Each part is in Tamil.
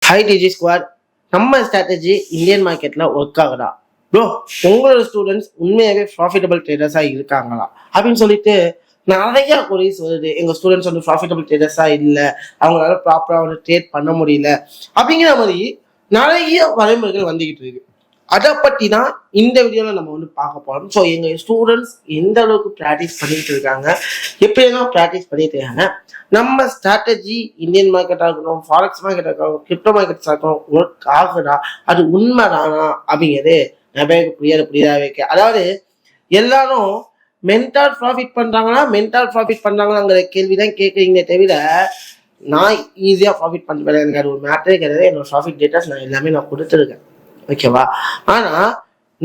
ஹை டிஜி ஸ்குவாட் நம்ம ஸ்ட்ராட்டஜி இந்தியன் மார்க்கெட்ல ஒர்க் ஆகுதா ப்ரோ? உங்களோட ஸ்டூடெண்ட்ஸ் உண்மையாவே ப்ராஃபிட்டபிள் ட்ரேடர்ஸா இருக்காங்களா அப்படின்னு சொல்லிட்டு நிறைய கொரிஸ் வருது. எங்க ஸ்டூடெண்ட்ஸ் வந்து ப்ராஃபிட்டபிள் ட்ரேடர்ஸா இல்லை, அவங்களால ப்ராப்பரா வந்து ட்ரேட் பண்ண முடியல அப்படிங்கிற மாதிரி நிறைய வரைமுறைகள் வந்துகிட்டு இருக்கு. அதை பற்றி தான் இந்த வீடியோவில் நம்ம வந்து பார்க்க போகிறோம். ஸோ எங்கள் ஸ்டூடெண்ட்ஸ் எந்த அளவுக்கு ப்ராக்டிஸ் பண்ணிட்டு இருக்காங்க, எப்படியெல்லாம் ப்ராக்டிஸ் பண்ணிட்டு இருக்காங்க, நம்ம ஸ்ட்ராட்டஜி இந்தியன் மார்க்கெட்டாக இருக்கட்டும், ஃபாரெக்ஸ் மார்க்கெட்டாக இருக்கட்டும், கிரிப்டோ மார்க்கெட்ஸாக இருக்கட்டும் ஒர்க் ஆகுதா, அது உண்மைதானா அப்படிங்கிறது நிறைய புரியாத வைக்க. அதாவது எல்லாரும் மென்டல் ப்ராஃபிட் பண்ணுறாங்கிற கேள்விதான் கேட்குறீங்களே தவிர நான் ஈஸியாக ப்ராஃபிட் பண்ணுறேன். எனக்கு அது ஒரு மேட்டரே கிடையாது. என்னோட ப்ராஃபிட் டேட்டாஸ் நான் எல்லாமே நான் கொடுத்துருக்கேன், ஓகேவா? ஆனா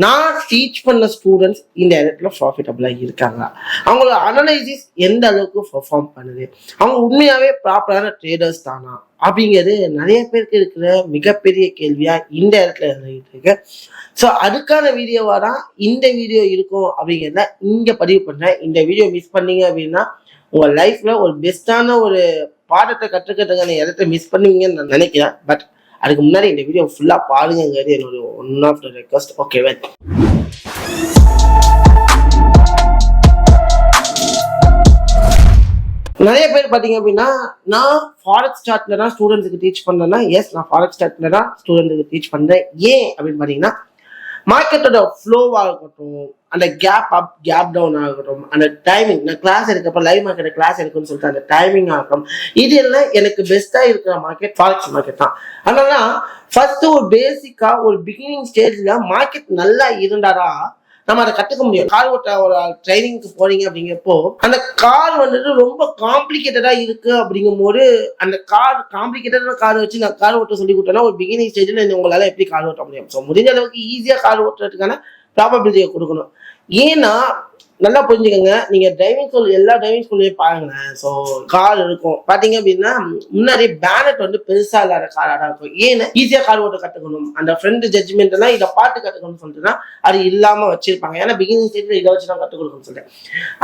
நான் டீச் பண்ண ஸ்டூடெண்ட்ஸ் இந்த இடத்துல ப்ராஃபிட்டபிளா இருக்காங்க, அவங்களோட அனலைசிஸ் எந்த அளவுக்கு பெர்ஃபார்ம் பண்ணுது, அவங்க உண்மையாவே ப்ராப்பரான ட்ரேடர்ஸ் தானா அப்படிங்கிறது நிறைய பேருக்கு இருக்கிற மிகப்பெரிய கேள்வியா இந்த இடத்துல இருக்கு. ஸோ அதுக்கான வீடியோவா தான் இந்த வீடியோ இருக்கும் அப்படிங்கிறத இங்க பதிவு பண்றேன். இந்த வீடியோ மிஸ் பண்ணீங்க அப்படின்னா உங்க லைஃப்ல ஒரு பெஸ்டான ஒரு பாடத்தை கற்றுக்கிறதுக்கான இடத்த மிஸ் பண்ணுவீங்கன்னு நான் நினைக்கிறேன். பட் அதுக்கு முன்னாடி இந்த வீடியோ ஃபுல்லா பாருங்கிறது என்னோட ஒன் ஆஃப் த ரெக்வஸ்ட். ஓகேவா? நிறைய பேர் பாத்தீங்க அப்படின்னா நான் ஃபாரெக்ஸ் சார்ட்ல தான் ஸ்டூடெண்ட்ஸுக்கு டீச் பண்றேன்னா, எஸ் நான் ஃபாரெக்ஸ் சார்ட்ல தான் ஸ்டூடெண்ட்ஸுக்கு டீச் பண்றேன். ஏன் அப்படின்னு பாத்தீங்கன்னா மார்க்கெட்டோட ஃப்ளோவா இருக்கட்டும், அந்த கேப் அப் கேப் டவுன் ஆகட்டும், அந்த டைமிங், நான் கிளாஸ் எடுக்கப்ப லைவ் மார்க்கெட் கிளாஸ் எடுக்குன்னு சொல்லிட்டு அந்த டைமிங் ஆகட்டும், இது எல்லாம் எனக்கு பெஸ்டா இருக்கிற மார்க்கெட் ஃபாரெக்ஸ் மார்க்கெட் தான். அதனால ஃபர்ஸ்ட் ஒரு பேசிக்கா ஒரு பிகினிங் ஸ்டேஜ்ல மார்க்கெட் நல்லா இருந்தாதான் நம்ம அதை கத்துக்க முடியும். கார் ஓட்ட ஒரு ட்ரைனிங்க்கு போறீங்க அப்படிங்கிறப்போ அந்த கார் வந்துட்டு ரொம்ப காம்ப்ளிகேட்டடா இருக்கு அப்படிங்கும் போது அந்த காம்ப்ளிகேட்டடான கார் வச்சு நான் கார் ஓட்ட சொல்லி கொடுத்தேன்னா ஒரு பிகினிங் ஸ்டேஜ்ல உங்களால எப்படி கார் ஓட்ட முடியும்? ஸோ முடிஞ்ச அளவுக்கு ஈஸியா கார் ஓட்டுறதுக்கான ப்ராபபிலிட்டியை கொடுக்கணும். ஏன்னா நல்லா புரிஞ்சுக்கோங்க, நீங்க டிரைவிங் ஸ்கூல் எல்லா டிரைவிங் ஸ்கூல்லையும் பாருங்களேன். ஸோ கார் இருக்கும் பாத்தீங்க அப்படின்னா முன்னாடி பேனட் வந்து பெருசா இல்லாத காரா தான் இருக்கும். ஏன்னா ஈஸியா கார் ஓட்ட கத்துக்கணும், அந்த ஃப்ரெண்ட் ஜட்ஜ்மெண்ட் எல்லாம் இதை பார்த்து கத்துக்கணும்னு சொல்லிட்டுனா அது இல்லாம வச்சிருப்பாங்க. ஏன்னா பிகினிங் ஸ்டேஜ்ல இதை வச்சுதான் கத்துக் கொடுக்கணும்னு சொல்லிட்டேன்.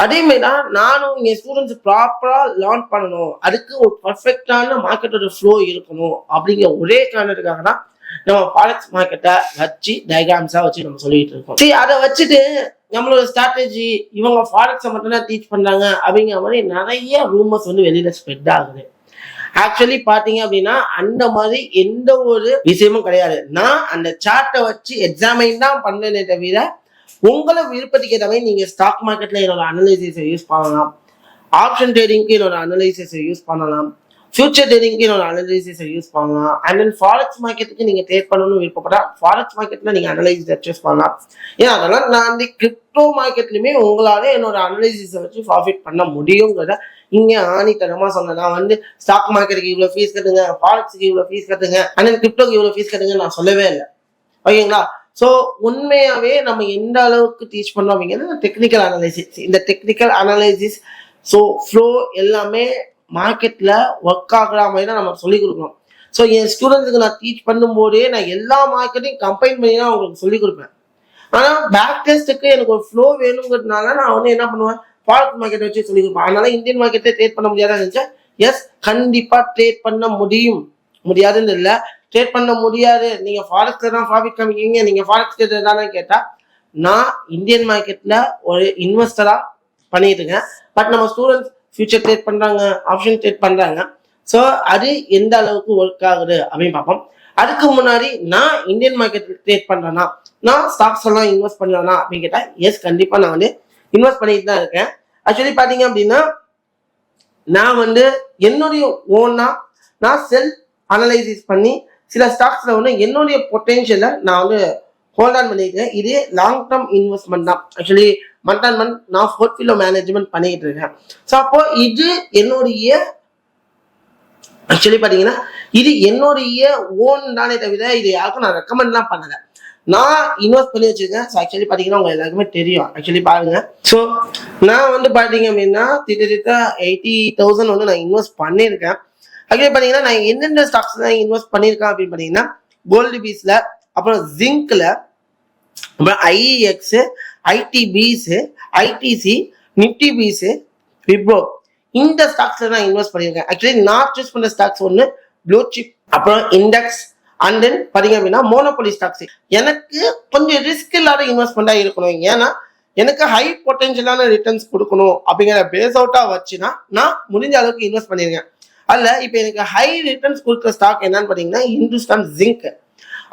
அதே மாதிரிதான் நானும் இங்க ஸ்டூடெண்ட்ஸ் ப்ராப்பரா லேர்ன் பண்ணணும், அதுக்கு ஒரு பர்ஃபெக்டான மார்க்கெட்டோட ஃப்ளோ இருக்கணும் அப்படிங்கிற ஒரே காரணத்துக்காக தான் நம்ம ஃபாரெக்ஸ் மார்க்கெட்டை வச்சு டயக்ராம்ஸா வச்சு நம்ம சொல்லிட்டு இருக்கோம். சரி, அதை வச்சுட்டு நம்மளோட ஸ்ட்ராட்டஜி இவங்க ஃபாரெக்ஸை மட்டும் தான் டீச் பண்றாங்க அப்படிங்கிற மாதிரி நிறைய ரூமர்ஸ் வந்து வெளியில ஸ்ப்ரெட் ஆகுது. ஆக்சுவலி பாத்தீங்க அப்படின்னா அந்த மாதிரி எந்த ஒரு விஷயமும் கிடையாது. நான் அந்த சார்ட்டை வச்சு எக்ஸாமைன் தான் பண்ணேனே தவிர உங்களை விருப்பத்துக்கு ஏற்ற மாதிரி நீங்க ஸ்டாக் மார்க்கெட்ல என்னோட அனலைசிஸை யூஸ் பண்ணலாம், ஆப்ஷன் ட்ரேடிங்க்கு என்னோட அனலைசிஸை யூஸ் பண்ணலாம், ஃபியூச்சர் ட்ரேடிங்க்கு என்னோட அனலைசிஸை யூஸ் பண்ணலாம். அண்ட் தென் ஃபாரெக்ஸ் மார்க்கெட்டுக்கு நீங்க ட்ரேட் பண்ணணும்னு விருப்பப்பட்டா ஃபாரெக்ஸ் மார்க்கெட்ல நீங்க அனலைசிஸை சூஸ் பண்ணலாம். ஏன்னா அதெல்லாம் நான் அந்த கிரிப்டோ மார்க்கெட்லயுமே உங்களால என்னோட அனலைசிஸை வச்சு ப்ராஃபிட் பண்ண முடியுங்கிறத இங்க ஆணித்தனமா சொன்னேன். நான் வந்து ஸ்டாக் மார்க்கெட்டுக்கு இவ்வளவு ஃபீஸ் கட்டுங்க, ஃபாரெக்ஸுக்கு இவ்வளவு ஃபீஸ் கட்டுங்க, அண்ட் தென் கிரிப்டோக்கு இவ்வளவு ஃபீஸ் கட்டுங்க நான் சொல்லவே இல்லை, ஓகேங்களா? ஸோ உண்மையாவே நம்ம எந்த அளவுக்கு டீச் பண்ணோம் அப்படிங்கிறது டெக்னிக்கல் அனலைசிஸ். இந்த டெக்னிக்கல் அனலைசிஸ் ஸோ ஃப்ளோ எல்லாமே மார்க்கெட்ல ஒர்க் ஆகுற மாதிரி தான் நம்ம சொல்லிக் கொடுக்கணும். ஸோ என் ஸ்டூடெண்ட்ஸுக்கு நான் டீச் பண்ணும்போதே நான் எல்லா மார்க்கெட்டையும் கம்பைன் பண்ணி தான் அவங்களுக்கு சொல்லிக் கொடுப்பேன். ஆனால் பேக் டெஸ்ட்டுக்கு எனக்கு ஒரு ஃப்ளோ வேணுங்கிறதுனால நான் வந்து என்ன பண்ணுவேன், ஃபாரெக்ஸ் மார்க்கெட் வச்சு சொல்லிக் கொடுப்பேன். அதனால இந்தியன் மார்க்கெட்டை ட்ரேட் பண்ண முடியாதான்னு நினைச்சேன். எஸ், கண்டிப்பா ட்ரேட் பண்ண முடியாதுன்னு இல்லை, ட்ரேட் பண்ண முடியாது. நீங்க ஃபாரெக்ஸ்ல தான் ப்ராஃபிட் காமிக்கிறீங்க, நீங்க ஃபாரெக்ஸ் ட்ரேடர் தானே கேட்டா நான் இந்தியன் மார்க்கெட்ல ஒரு இன்வெஸ்டரா பண்ணிட்டு இருக்கேன். பட் நம்ம ஸ்டூடெண்ட்ஸ் ஃபியூச்சர் ட்ரேட் பண்றாங்க, ஆப்ஷன் ட்ரேட் பண்றாங்க. ஸோ அது எந்த அளவுக்கு ஒர்க் ஆகுது அப்படின்னு பார்ப்போம். அதுக்கு முன்னாடி நான் இந்தியன் மார்க்கெட் ட்ரேட் பண்றேன்னா, நான் ஸ்டாக்ஸ் எல்லாம் இன்வெஸ்ட் பண்ணலாம்னா அப்படின்னு கேட்டா எஸ், கண்டிப்பா நான் வந்து இன்வெஸ்ட் பண்ணிட்டு தான் இருக்கேன். ஆக்சுவலி பாத்தீங்க அப்படின்னா நான் வந்து என்னுடைய ஓனா நான் செல்ஃப் அனலைசிஸ் பண்ணி சில ஸ்டாக்ஸ்ல வந்து என்னுடைய பொட்டென்ஷியலை நான் வந்து ஹோல்ட் ஆன் பண்ணியிருக்கேன். இது லாங் டேர்ம் இன்வெஸ்ட்மெண்ட் தான். ஆக்சுவலி மந்த் அண்ட் மந்த் நான் போர்ட்ஃபோலியோ மேனேஜ்மெண்ட் பண்ணிட்டு இருக்கேன். ஸோ அப்போ இது என்னுடைய ஆக்சுவலி பாத்தீங்கன்னா இது என்னுடைய ஓன் தானே தவிர இது யாருக்கும் நான் ரெக்கமெண்ட்லாம் பண்ணல, நான் இன்வெஸ்ட் பண்ணி வச்சிருக்கேன். ஸோ ஆக்சுவலி பாத்தீங்கன்னா உங்க எல்லாருக்குமே தெரியும். ஆக்சுவலி பாருங்க, ஸோ நான் வந்து பாத்தீங்க அப்படின்னா திட்ட 80,000 வந்து நான் இன்வெஸ்ட் பண்ணியிருக்கேன். ஆக்சுவலி பாத்தீங்கன்னா நான் எந்தெந்த ஸ்டாக்ஸ் தான் இன்வெஸ்ட் பண்ணியிருக்கேன் அப்படின்னு பாத்தீங்கன்னா கோல்டு பீஸ்ல, அப்புறம் ஜிங்க்ல, அப்புறம் ஐஇஎக்ஸ், ஐடிபிஸ், ஐடிசி, நிப்டி பீஸ், விப்ரோ, இந்த ஸ்டாக்ஸ்ல நான் இன்வெஸ்ட் பண்ணியிருக்கேன். ஆக்சுவலி நான் சூஸ் பண்ண ஸ்டாக்ஸ் ஒன்று ப்ளூ சிப், அப்புறம் இண்டெக்ஸ், அண்ட் தென் பாத்தீங்க அப்படின்னா மோனோபோலி ஸ்டாக்ஸ். எனக்கு கொஞ்சம் ரிஸ்க் இல்லாத இன்வெஸ்ட்மெண்டா இருக்கணும், ஏன்னா எனக்கு ஹை பொட்டன்ஷியலான ரிட்டர்ன்ஸ் கொடுக்கணும் அப்படிங்கிற பேஸ் அவுட்டா வச்சுன்னா நான் முடிஞ்ச அளவுக்கு இன்வெஸ்ட் பண்ணிருக்கேன். அல்ல இப்போ எனக்கு ஹை ரிட்டர்ன்ஸ் கொடுக்குற ஸ்டாக் என்னன்னு பாத்தீங்கன்னா இந்துஸ்தான் ஜிங்க்.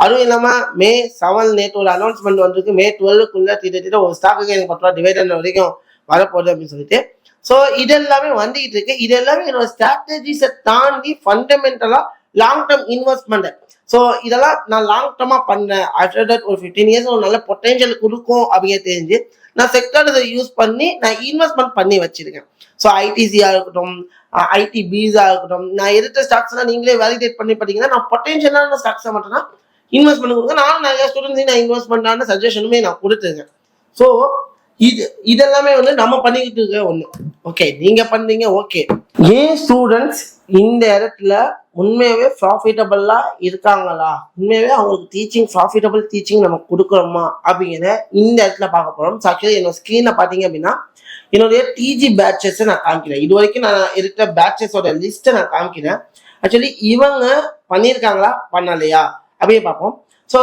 அதுவும் இல்லாம மே 7 நேற்று ஒரு அனௌன்ஸ்மெண்ட் வந்திருக்கு, மே 12க்குள்ள திட்ட ஒரு ஸ்டாக்கு எனக்கு 10 ரூபா டிவைடர் வரைக்கும் வரப்போகுது அப்படின்னு சொல்லிட்டு. ஸோ இதெல்லாமே வந்துகிட்டு இருக்கு. இது எல்லாமே என்னோட ஸ்ட்ராட்டஜிஸை தாண்டி ஃபண்டமெண்டலா லாங் டேர்ம் இன்வெஸ்ட்மெண்ட். ஸோ இதெல்லாம் நான் லாங் டேர்மா பண்ணேன். ஆஃப்டர் தட் ஒரு 15 இயர்ஸ் ஒரு நல்ல பொட்டன்ஷியல் கொடுக்கும் அப்படிங்க தெரிஞ்சு நான் செக்டர் இதை யூஸ் பண்ணி நான் இன்வெஸ்ட்மெண்ட் பண்ணி வச்சிருக்கேன். ஸோ ஐடிசியா இருக்கட்டும், ஐடி பீஸா இருக்கட்டும், நான் எடுத்த ஸ்டாக்ஸ் எல்லாம் நீங்களே வேலிடேட் பண்ணி பார்த்தீங்கன்னா நான் பொட்டன்ஷியலான ஸ்டாக்ஸை மட்டும் தான் இன்வெஸ்ட் பண்ணி கொடுங்க. நானும் நிறைய ஸ்டூடெண்ட்ஸையும் நான் இன்வெஸ்ட் பண்ணான்னு சஜஷனுமே நான் கொடுத்துருக்கேன். ஸோ இதெல்லாமே வந்து நம்ம பண்ணிக்கிட்டு இருக்க ஒண்ணு. ஓகே, நீங்க பண்றீங்க, ஓகே. ஏன் ஸ்டூடெண்ட்ஸ் இந்த இடத்துல உண்மையாவே ப்ராஃபிட்டபிளா இருக்காங்களா, உண்மையாவே அவங்களுக்கு டீச்சிங் ப்ராஃபிட்டபிள் டீச்சிங் நம்ம கொடுக்குறோமா அப்படிங்கிற இந்த இடத்துல பார்க்க போறோம். ஆக்சுவலி என்னோட ஸ்கிரீனை பாத்தீங்க அப்படின்னா என்னுடைய டிஜி பேட்சஸ் நான் காமிக்கிறேன். இது வரைக்கும் நான் இருக்கிற பேட்சஸோட லிஸ்ட்டை நான் காமிக்கிறேன். ஆக்சுவலி இவங்க பண்ணியிருக்காங்களா பண்ணலையா அப்படியே பார்ப்போம். ஸோ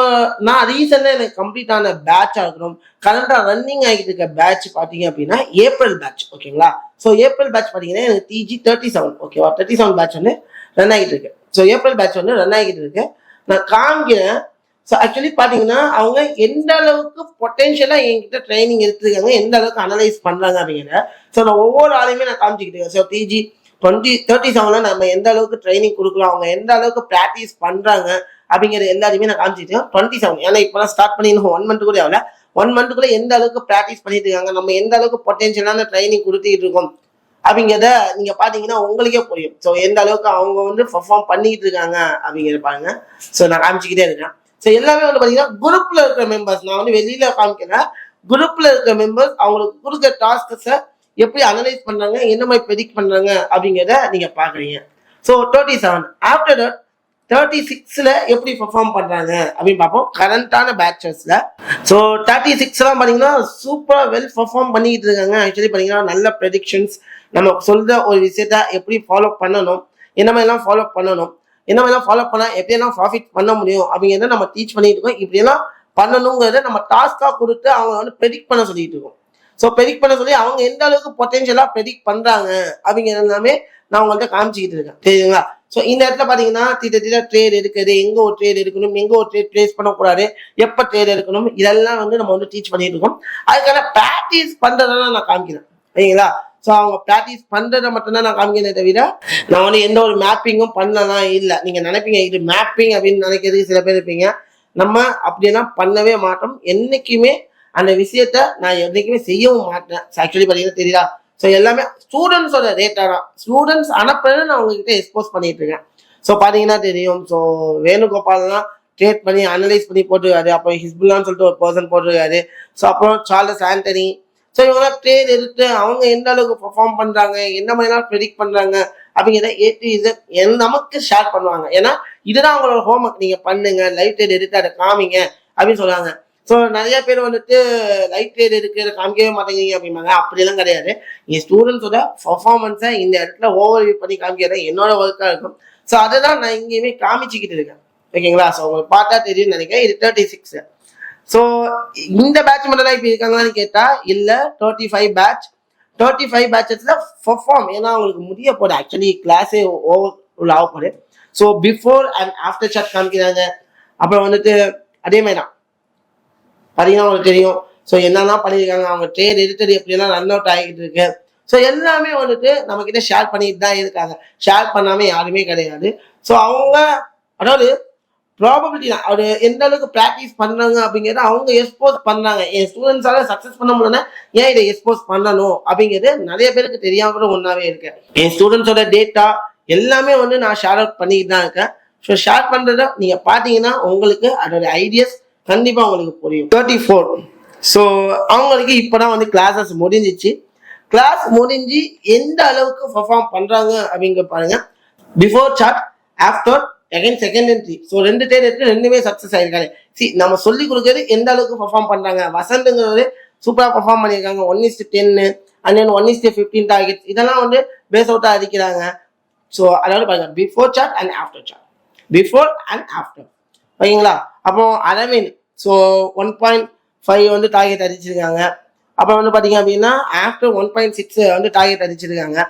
நான் ரீசெண்டாக எனக்கு கம்ப்ளீட் ஆன பேட்சாக இருக்கணும், கரண்டாக ரன்னிங் ஆகிட்டு இருக்க பேட்ச் பார்த்தீங்க அப்படின்னா ஏப்ரல் பேட்ச். ஓகேங்களா, ஸோ ஏப்ரல் பேட்ச் பார்த்தீங்கன்னா எனக்கு டிஜி 37. ஓகேவா, 37 பேட்ச் வந்து ரன் ஆகிட்டு இருக்கு. ஸோ ஏப்ரல் பேட்ச் வந்து ரன் ஆகிட்டு இருக்கு, நான் காமிக்கிறேன். ஸோ ஆக்சுவலி பார்த்தீங்கன்னா அவங்க எந்த அளவுக்கு பொட்டென்ஷியலாக என்கிட்ட ட்ரைனிங் எடுத்துருக்காங்க, எந்த அளவுக்கு அனலைஸ் பண்ணுறாங்க அப்படிங்கிற. ஸோ நான் ஒவ்வொரு ஆளையுமே நான் காமிச்சிக்கிட்டு இருக்கேன். ஸோ டிஜி 37 நம்ம எந்த அளவுக்கு ட்ரைனிங் கொடுக்குறோம், அவங்க எந்த அளவுக்கு ப்ராக்டிஸ் பண்ணுறாங்க அப்படிங்கிற எல்லாருமே நான் காமிச்சிட்டு 27. ஏன்னா இப்போலாம் ஸ்டார்ட் பண்ணி 1 மந்த் கூட ஆகல, 1 மந்த்துக்குள்ள எந்த அளவுக்கு ப்ராக்டிஸ் பண்ணிட்டு இருக்காங்க, நம்ம எந்த அளவுக்கு பொட்டென்ஷியலான ட்ரைனிங் கொடுத்துட்டு இருக்கோம் அப்படிங்கிறத நீங்க பாத்தீங்கன்னா உங்களுக்கே புரியும். ஸோ எந்த அளவுக்கு அவங்க வந்து பெர்ஃபார்ம் பண்ணிட்டு இருக்காங்க அப்படிங்கிற பாருங்க. ஸோ நான் காமிச்சிக்கிட்டே இருக்கேன். ஸோ எல்லாமே வந்து பாத்தீங்கன்னா குரூப்ல இருக்கிற மெம்பர்ஸ், நான் வந்து வெளியில காமிக்கிறேன். குரூப்ல இருக்கிற மெம்பர்ஸ் அவங்களுக்கு கொடுக்குற டாஸ்கஸை எப்படி அனலைஸ் பண்றாங்க, என்ன மாதிரி ப்ரெடிக்ட் பண்றாங்க அப்படிங்கிறத நீங்க பாக்குறீங்க. ஸோ 37 ஆஃப்டர் தட் 36ல எப்படி பெர்ஃபார்ம் பண்றாங்க அப்படின்னு பார்ப்போம் கரண்டான பேட்சஸ்ல. ஸோ 36 பாத்தீங்கன்னா சூப்பரா வெல் பெர்ஃபார்ம் பண்ணிட்டு இருக்காங்க. ஆக்சுவலி பாத்தீங்கன்னா நல்ல ப்ரெடிக்ஷன்ஸ், நம்ம சொல்ற ஒரு விஷயத்த எப்படி ஃபாலோ பண்ணணும், என்ன மாதிரிலாம் ஃபாலோ பண்ணணும், என்ன மாதிரிலாம் ஃபாலோ பண்ணா எப்படியெல்லாம் ப்ராஃபிட் பண்ண முடியும் அப்படிங்கிறத நம்ம டீச் பண்ணிட்டு இருக்கோம். இப்படியெல்லாம் பண்ணணுங்கிறத நம்ம டாஸ்கா கொடுத்து அவங்க வந்து ப்ரெடிக்ட் பண்ண சொல்லிட்டு இருக்கோம். ஸோ ப்ரெடிக்ட் பண்ண சொல்லி அவங்க எந்த அளவுக்கு பொட்டென்ஷியலா ப்ரெடிக்ட் பண்றாங்க அப்படிங்கிறது எல்லாமே நான் உங்கள்கிட்ட காமிச்சிக்கிட்டு இருக்கேன், தெரியுங்களா. ஸோ இந்த இடத்துல பாத்தீங்கன்னா திட்ட ட்ரேட் எடுக்கிறது, எங்க ஒரு ட்ரேட் எடுக்கணும், எங்க ஒரு ட்ரேட் பிளேஸ் பண்ணக்கூடாது, எப்ப ட்ரேட் எடுக்கணும், இதெல்லாம் வந்து நம்ம வந்து டீச் பண்ணிட்டு இருக்கோம். அதுக்கான ப்ராக்டிஸ் பண்றதெல்லாம் நான் காமிக்கிறேன், சரிங்களா. ஸோ அவங்க ப்ராக்டிஸ் பண்றதை மட்டும்தான் நான் காமிக்கிறேன் தவிர நான் வந்து எந்த ஒரு மேப்பிங்கும் பண்ணலாம் இல்லை. நீங்க நினைப்பீங்க இது மேப்பிங் அப்படின்னு நினைக்கிறதுக்கு சில பேர் இருப்பீங்க, நம்ம அப்படியெல்லாம் பண்ணவே மாட்டோம். என்னைக்குமே அந்த விஷயத்த நான் என்னைக்குமே செய்யவும் மாட்டேன். ஆக்சுவலி பாத்தீங்கன்னா தெரியுதா. ஸோ எல்லாமே ஸ்டூடெண்ட்ஸோட டேட்டா தான், ஸ்டூடெண்ட்ஸ் அனுப்புறேன்னு நான் உங்ககிட்ட எக்ஸ்போஸ் பண்ணிட்டு இருக்கேன். ஸோ பாத்தீங்கன்னா தெரியும். ஸோ வேணுகோபால்லாம் ட்ரேட் பண்ணி அனலைஸ் பண்ணி போட்டுருக்காரு, அப்புறம் ஹிஸ்புல்லான்னு சொல்லிட்டு ஒரு பர்சன் போட்டிருக்காரு. ஸோ அப்புறம் சார்லஸ் ஆண்டனி. ஸோ இவங்கெல்லாம் ட்ரேட் எடுத்து அவங்க எந்த அளவுக்கு பெர்ஃபார்ம் பண்றாங்க, என்ன மாதிரிலாம் ப்ரெடிக்ட் பண்றாங்க அப்படிங்கிறத நமக்கு ஷேர் பண்ணுவாங்க. ஏன்னா இதுதான் அவங்களோட ஹோம் ஒர்க், நீங்க பண்ணுங்க, லைவ் ட்ரேட் எடுத்து அதை காமிங்க அப்படின்னு சொல்லுவாங்க. ஸோ நிறைய பேர் வந்துட்டு லைவ் ட்ரேட் எடுக்க காமிக்கவே மாட்டேங்கிறீங்க அப்படிம்பாங்க. அப்படிலாம் கிடையாது. என் ஸ்டூடெண்ட்ஸோட பர்ஃபார்மன்ஸை இந்த இடத்துல ஓவர் வியூ பண்ணி காமிக்கிறது என்னோட ஒர்க்காக இருக்கும். ஸோ அதை தான் நான் இங்கேயுமே காமிச்சிக்கிட்டு இருக்கேன், ஓகேங்களா. ஸோ உங்களுக்கு பார்த்தா தெரியும்னு நினைக்கிறேன். இது 36. ஸோ இந்த பேட்ச் மட்டும் தான் இப்போ இருக்காங்களான்னு கேட்டா இல்ல, 35 பேட்சஸ்ல பெர்ஃபார்ம், ஏன்னா அவங்களுக்கு முடிய போகுது. ஆக்சுவலி கிளாஸே ஓவர் ஆக போகுது. So before and after chart காமிக்கிறாங்க. அப்புறம் வந்துட்டு அதே மாதிரி தான் பாத்தீங்கன்னா உங்களுக்கு தெரியும். ஸோ என்னெல்லாம் பண்ணியிருக்காங்க, அவங்க ட்ரேட் எடுத்தது எப்படியெல்லாம் ரன் அவுட் ஆகிட்டு இருக்கு. ஸோ எல்லாமே வந்துட்டு நம்ம கிட்ட ஷேர் பண்ணிட்டு தான் இருக்காங்க, ஷேர் பண்ணாம யாருமே கிடையாது. ஸோ அவங்க அதாவது ப்ராபபிலிட்டி தான், அவர் எந்த அளவுக்கு ப்ராக்டிஸ் பண்றாங்க அப்படிங்கிறத அவங்க எக்ஸ்போஸ் பண்றாங்க. என் ஸ்டூடெண்ட்ஸால சக்சஸ் பண்ண முடியலன்னா ஏன் இதை எக்ஸ்போஸ் பண்ணணும் அப்படிங்கிறது நிறைய பேருக்கு தெரியாம கூட ஒன்றாவே இருக்கு. என் ஸ்டூடெண்ட்ஸோட டேட்டா எல்லாமே வந்து நான் ஷேர் அவுட் பண்ணிட்டு தான் இருக்கேன். ஸோ ஷேர் பண்றத நீங்க பாத்தீங்கன்னா உங்களுக்கு அதோட ஐடியாஸ் கண்டிப்பா உங்களுக்கு புரியும். 34. ஸோ அவங்களுக்கு இப்பதான் வந்து கிளாஸஸ் முடிஞ்சிச்சு. கிளாஸ் முடிஞ்சு எந்த அளவுக்கு பெர்ஃபார்ம் பண்றாங்க அப்படிங்க பாருங்க. Before chart, after, again second entry. So 2 trade எடுத்து 2மே சக்சஸ் ஆயிருக்காங்க. நம்ம சொல்லி கொடுக்கறது எந்த அளவுக்கு பெர்ஃபார்ம் பண்றாங்க. வசந்துங்கிறது சூப்பரா பெர்ஃபார்ம் பண்ணியிருக்காங்க. 1:10 அண்ட் தென் 1:15 டார்கெட், இதெல்லாம் வந்து பேஸ் அவுட்டா அடிக்கிறாங்க. ஸோ அதாவது பாருங்க before chart and after chart. Before and after. ஓகேங்களா? அப்போ அரவிந்த் ஸோ 1.5 வந்து டார்கெட் அடிச்சிருக்காங்க. அப்புறம் வந்து பார்த்தீங்க அப்படின்னா ஆஃப்டர் 1.6 வந்து டார்கெட் அடிச்சிருக்காங்க.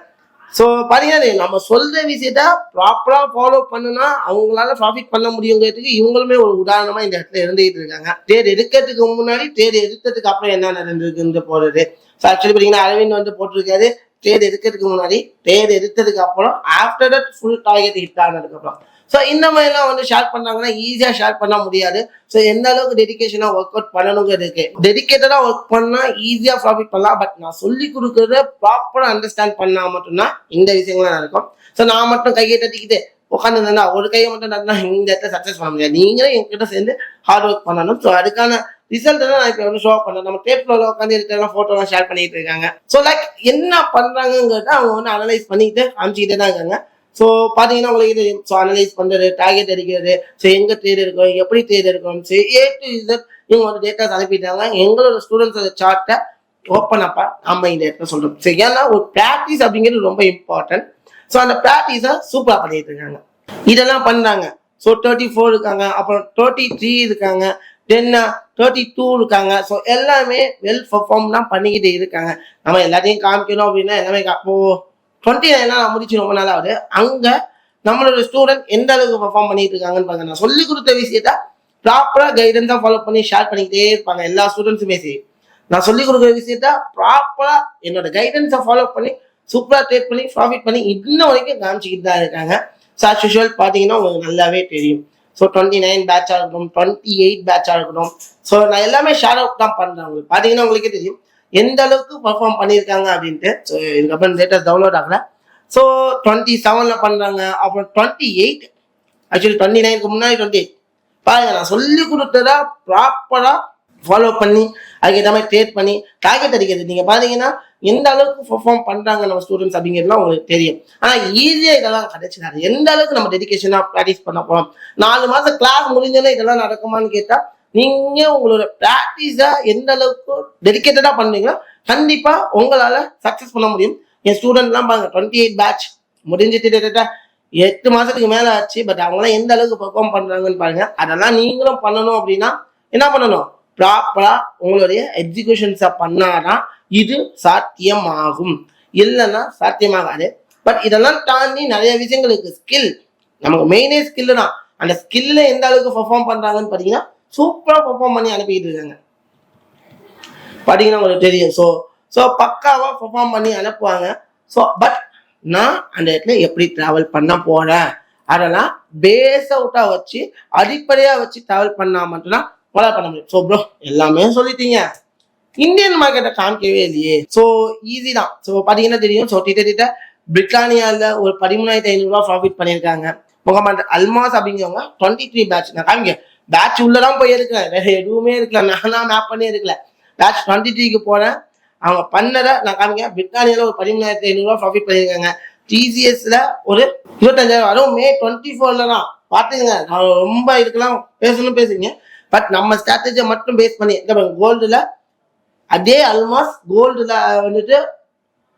ஸோ பார்த்தீங்கன்னா நம்ம சொல்ற விஷயத்த ப்ராப்பராக ஃபாலோ பண்ணுனா அவங்களால ப்ராஃபிட் பண்ண முடியுங்கிறதுக்கு இவங்களுமே ஒரு உதாரணமா இந்த இடத்துல இருந்துகிட்டு இருக்காங்க. ட்ரேட் எடுக்கிறதுக்கு முன்னாடி ட்ரேட் எடுத்ததுக்கு அப்புறம் என்ன நடந்திருக்குன்னு போடுறது. ஸோ ஆக்சுவலி பார்த்தீங்கன்னா அரவிந்த் வந்து போட்டிருக்காரு ட்ரேட் எடுக்கிறதுக்கு முன்னாடி, ட்ரேட் எடுத்ததுக்கு அப்புறம், after that full target hit ஆனதுக்கு அப்புறம். ஸோ இந்த மாதிரிலாம் வந்து ஷேர் பண்ணாங்கன்னா ஈஸியாக ஷேர் பண்ண முடியாது. ஸோ எந்த அளவுக்கு டெடிக்கேஷனாக ஒர்க் அவுட் பண்ணணுங்கிறது இருக்கு. டெடிக்கேட்டடாக ஒர்க் பண்ணால் ஈஸியாக ப்ராஃபிட் பண்ணலாம். பட் நான் சொல்லி கொடுக்குறத ப்ராப்பராக அண்டர்ஸ்டாண்ட் பண்ணால் மட்டும்தான் இந்த விஷயங்கள்லாம் நடக்கும். ஸோ நான் மட்டும் கையை தட்டிக்கிட்டு உட்காந்துருந்தேன்னா ஒரு கையை மட்டும் தட்டினா இந்த இடத்துல சக்ஸஸ் பண்ண முடியாது. நீங்களும் என்கிட்ட சேர்ந்து ஹார்ட் ஒர்க் பண்ணணும். ஸோ அதுக்கான ரிசல்ட் தான் நான் இப்போ வந்து ஷோ பண்ணேன். நம்ம டேப் ஃப்ளோல உட்காந்து இருக்கிற ஃபோட்டோலாம் ஷேர் பண்ணிட்டு இருக்காங்க. ஸோ லைக் என்ன பண்றாங்கிறத அவங்க வந்து அனலைஸ் பண்ணிட்டு காமிச்சிக்கிட்டே தான் இருக்காங்க. ஸோ பார்த்தீங்கன்னா உங்களுக்கு தெரியும். ஸோ அனலைஸ் பண்ணுறது, டார்கெட் அடிக்கிறது, ஸோ எங்கே ட்ரேட் இருக்கும், எப்படி ட்ரேட் இருக்கும், ஸோ A to Z இவங்க வந்து டேட்டாஸ் அனுப்பிட்டாங்க. எங்களோட ஸ்டூடெண்ட்ஸோட சார்ட்டை ஓப்பன் அப்பா நம்ம இந்த இடத்துல சொல்கிறோம். ஸோ ஏன்னா ஒரு ப்ராக்டிஸ் அப்படிங்கிறது ரொம்ப இம்பார்ட்டன்ட். ஸோ அந்த ப்ராக்டிஸை சூப்பராக பண்ணிட்டு இருக்காங்க. இதெல்லாம் பண்ணாங்க. ஸோ 34 இருக்காங்க, அப்புறம் 33 இருக்காங்க, தென் 32 இருக்காங்க. ஸோ எல்லாமே வெல் பர்ஃபார்ம் தான் பண்ணிக்கிட்டு இருக்காங்க. நம்ம எல்லாத்தையும் காமிக்கணும் அப்படின்னா எல்லாமே இப்போ 29 நான் முடிச்சு ரொம்ப நாள் ஆகுது. அங்க நம்மளோட ஸ்டூடெண்ட் எந்த அளவுக்கு பர்ஃபார்ம் பண்ணிட்டு இருக்காங்கன்னு பாருங்க. நான் சொல்லி கொடுத்த விஷயத்த ப்ராப்பரா கைடன்ஸா ஃபாலோ பண்ணி ஷேர் பண்ணிக்கிட்டே இருப்பாங்க எல்லா ஸ்டூடெண்ட்ஸுமே. சரி, நான் சொல்லி கொடுக்குற விஷயத்த ப்ராப்பரா என்னோட கைடன்ஸை ஃபாலோ பண்ணி சூப்பரா ட்ரேட் பண்ணி ப்ராஃபிட் பண்ணி இன்ன வரைக்கும் காமிச்சிக்கிட்டு தான் இருக்காங்க. ஸோ ஆஸ் யூஷுவல் பார்த்தீங்கன்னா உங்களுக்கு நல்லாவே தெரியும். ஸோ 29 பேட்சாக இருக்கட்டும், 28 பேட்சாக இருக்கட்டும், ஸோ நான் எல்லாமே ஷேர் அவுட் தான் பண்ணுறேன். உங்களுக்கு பார்த்தீங்கன்னா உங்களுக்கே தெரியும் எந்த அளவுக்கு பர்ஃபார்ம் பண்ணியிருக்காங்க அப்படின்ட்டு. ஸோ இதுக்கப்புறம் லேட்டஸ்ட் டவுன்லோட் ஆகல. ஸோ 27 பண்ணுறாங்க, அப்புறம் 28, ஆக்சுவலி 29க்கு முன்னாடி 28. பாருங்க, நான் சொல்லி கொடுத்ததா ப்ராப்பராக ஃபாலோ பண்ணி அதுக்கேற்ற மாதிரி ட்ரேட் பண்ணி டார்கெட் அடிக்கிறது. நீங்கள் பார்த்தீங்கன்னா எந்த அளவுக்கு பெர்ஃபார்ம் பண்ணுறாங்க நம்ம ஸ்டூடெண்ட்ஸ் அப்படிங்கிறதுலாம் உங்களுக்கு தெரியும். ஆனால் ஈஸியாக இதெல்லாம் கிடைச்சிடாது. எந்த அளவுக்கு நம்ம டெடிக்கேஷனாக ப்ராக்டிஸ் பண்ண போகிறோம். 4 மாதம் கிளாஸ் முடிஞ்சோன்னா இதெல்லாம் நடக்குமான்னு கேட்டால் நீங்கள் உங்களோட ப்ராக்டிஸை எந்த அளவுக்கு டெடிக்கேட்டடாக பண்ணுறீங்களோ கண்டிப்பாக உங்களால் சக்ஸஸ் பண்ண முடியும். என் ஸ்டூடெண்ட்லாம் பாருங்க 28 பேட்ச் முடிஞ்சிட்டு 8 மாதத்துக்கு மேலே ஆச்சு. பட் அவங்களாம் எந்த அளவுக்கு பெர்ஃபார்ம் பண்ணுறாங்கன்னு பாருங்க. அதெல்லாம் நீங்களும் பண்ணணும் அப்படின்னா என்ன பண்ணணும்? ப்ராப்பரா உங்களுடைய எக்ஸிகியூஷன்ஸை பண்ணாதான் இது சாத்தியமாகும். இல்லைன்னா சாத்தியமாகாது. பட் இதெல்லாம் தாண்டி நிறைய விஷயங்களுக்கு ஸ்கில், நமக்கு மெயினே ஸ்கில் தான். அந்த ஸ்கில்ல எந்த அளவுக்கு பெர்ஃபார்ம் பண்றாங்கன்னு பார்த்தீங்கன்னா சூப்பரா பெர்ஃபார்ம் பண்ணி அனுப்பிட்டு இருக்காங்க. பார்த்தீங்கன்னா உங்களுக்கு தெரியும். ஸோ பக்காவா பெர்ஃபார்ம் பண்ணி அனுப்புவாங்க. ஸோ பட் நான் அந்த இடத்துல எப்படி டிராவல் பண்ண போறேன் அதெல்லாம் பேஸ் அவுட்டா வச்சு அடிப்படையா வச்சு டிராவல் பண்ணா மட்டும்தான் ஃபாலோ பண்ண முடியும். ஸோ ப்ரோ எல்லாமே சொல்லிட்டீங்க, இந்தியன் மார்க்கெட்டை காமிக்கவே இல்லையே. ஸோ ஈஸி தான். ஸோ பார்த்தீங்கன்னா தெரியும். ஸோ திட்ட பிரிட்டானியாவில் ஒரு 13,500 ப்ராஃபிட் பண்ணியிருக்காங்க. முகமது அல்மாஸ் அப்படிங்கிறவங்க 23 பேட்ச். நான் காமிக்க பேட்ச் உள்ளதான் போய் இருக்கிறேன், வேற எதுவுமே இருக்கல. நான் மேப் பண்ணி இருக்கல. பேட்ச் 23க்கு போறேன். அவங்க பண்ணதை நான் காமிக்க. பிரிட்டானியாவில் ஒரு 13,500 ப்ராஃபிட் பண்ணியிருக்காங்க. டிசிஎஸ்ல ஒரு 25,000. அதுவும் May 24 தான். பார்த்துங்க, நான் ரொம்ப இதுக்கெல்லாம் பேசுறீங்க. பட் நம்ம ஸ்ட்ராட்டஜியை மட்டும் பேஸ் பண்ணி கோல்டுல அதே அல்மாஸ் கோல்டுல வந்துட்டு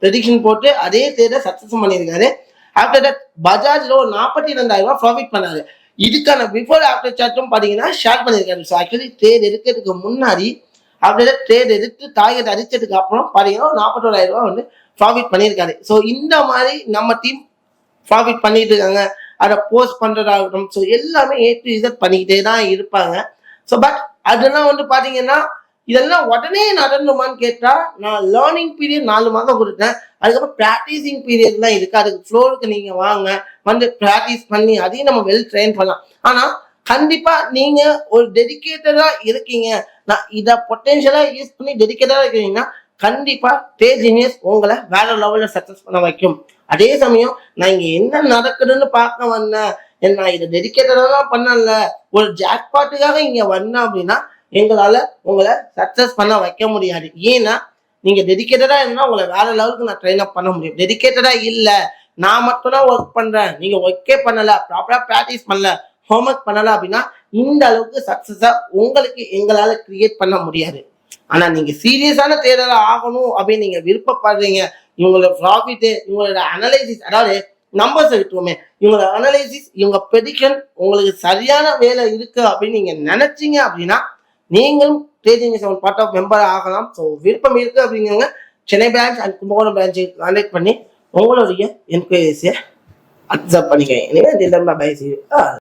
ப்ரெடிக்ஷன் போட்டு அதே ட்ரேட சக்சஸ் பண்ணியிருக்காரு. ஆஃப்டர் தட் பஜாஜ்ல ஒரு 42,000 ப்ராஃபிட் பண்ணாரு. இதுக்கான பிஃபோர் ஆஃப்டர் சார்ட்டும் பார்த்தீங்கன்னா ஷேர் பண்ணியிருக்காரு. ஸோ ஆக்சுவலி ட்ரேட் எடுக்கிறதுக்கு முன்னாடி ஆஃப்டர் தட் ட்ரேட் எடுத்து டார்கெட் அடிச்சதுக்கு அப்புறம் பார்த்தீங்கன்னா 41,000 வந்து ப்ராஃபிட் பண்ணியிருக்காரு. ஸோ இந்த மாதிரி நம்ம டீம் ப்ராஃபிட் பண்ணிட்டு இருக்காங்க. அதை போஸ்ட் பண்றதாகட்டும், ஸோ எல்லாமே A to Z பண்ணிக்கிட்டே தான் இருப்பாங்க. ஸோ பட் அதெல்லாம் வந்து பார்த்தீங்கன்னா இதெல்லாம் உடனே நடந்துமான்னு கேட்டா நான் லேர்னிங் பீரியட் 4 மாதம் கொடுத்தேன். அதுக்கப்புறம் ப்ராக்டிசிங் பீரியட்லாம் இருக்கு. அதுக்கு ஃப்ளோருக்கு நீங்க வாங்க, வந்து ப்ராக்டிஸ் பண்ணி அதையும் நம்ம வெல் ட்ரெயின் பண்ணலாம். ஆனா கண்டிப்பா நீங்க ஒரு டெடிக்கேட்டடா இருக்கீங்க, நான் இதை பொட்டென்ஷியலா யூஸ் பண்ணி டெடிக்கேட்டடா இருக்கீங்கன்னா கண்டிப்பா ஜீனியஸ் உங்களை வேற லெவல்ல சக்சஸ் பண்ண வைக்கும். அதே சமயம் நான் இங்க என்ன நடக்குதுன்னு பார்க்க வந்தேன், நான் இதை டெடிக்கேட்டடா பண்ணல, ஒரு ஜாக்பாட்டுக்காக இங்க வந்தேன் அப்படின்னா எங்களால உங்களை சக்சஸ் பண்ண வைக்க முடியாது. ஏன்னா நீங்க டெடிக்கேட்டடா இருந்தா உங்களை வேற லெவலுக்கு நான் ட்ரெயின் அப் பண்ண முடியும். டெடிக்கேட்டடா இல்ல, நான் மட்டும் தான் ஒர்க் பண்றேன், நீங்க ஒர்க்கே பண்ணல, ப்ராப்பரா ப்ராக்டிஸ் பண்ணல, ஹோம்ஒர்க் பண்ணல அப்படின்னா இந்த அளவுக்கு சக்சஸா உங்களுக்கு எங்களால கிரியேட் பண்ண முடியாது. ஆனா நீங்க சீரியஸான ட்ரேடரா ஆகணும் அப்படின்னு நீங்க விருப்பப்படுறீங்க, இவங்களோட ப்ராஃபிட், இவங்களோட அனலைசிஸ், அதாவது நம்பர்ஸ் எடுத்துவோமே, இவங்களோட அனலைசிஸ், இவங்க ப்ரெடிக்ஷன் உங்களுக்கு சரியான வேலை இருக்கு அப்படின்னு நீங்க நினைச்சீங்க அப்படின்னா நீங்களும் trading seven part of member ஆகலாம். ஸோ விருப்பம் இருக்கு அப்படிங்கிறவங்க சென்னை பிரான்ச் அண்ட் கும்பகோணம் பிரான்ச்சை கான்டாக்ட் பண்ணி உங்களுடைய என்கொயரிஸை அக்செப்ட் பண்ணிக்கங்க. எனவே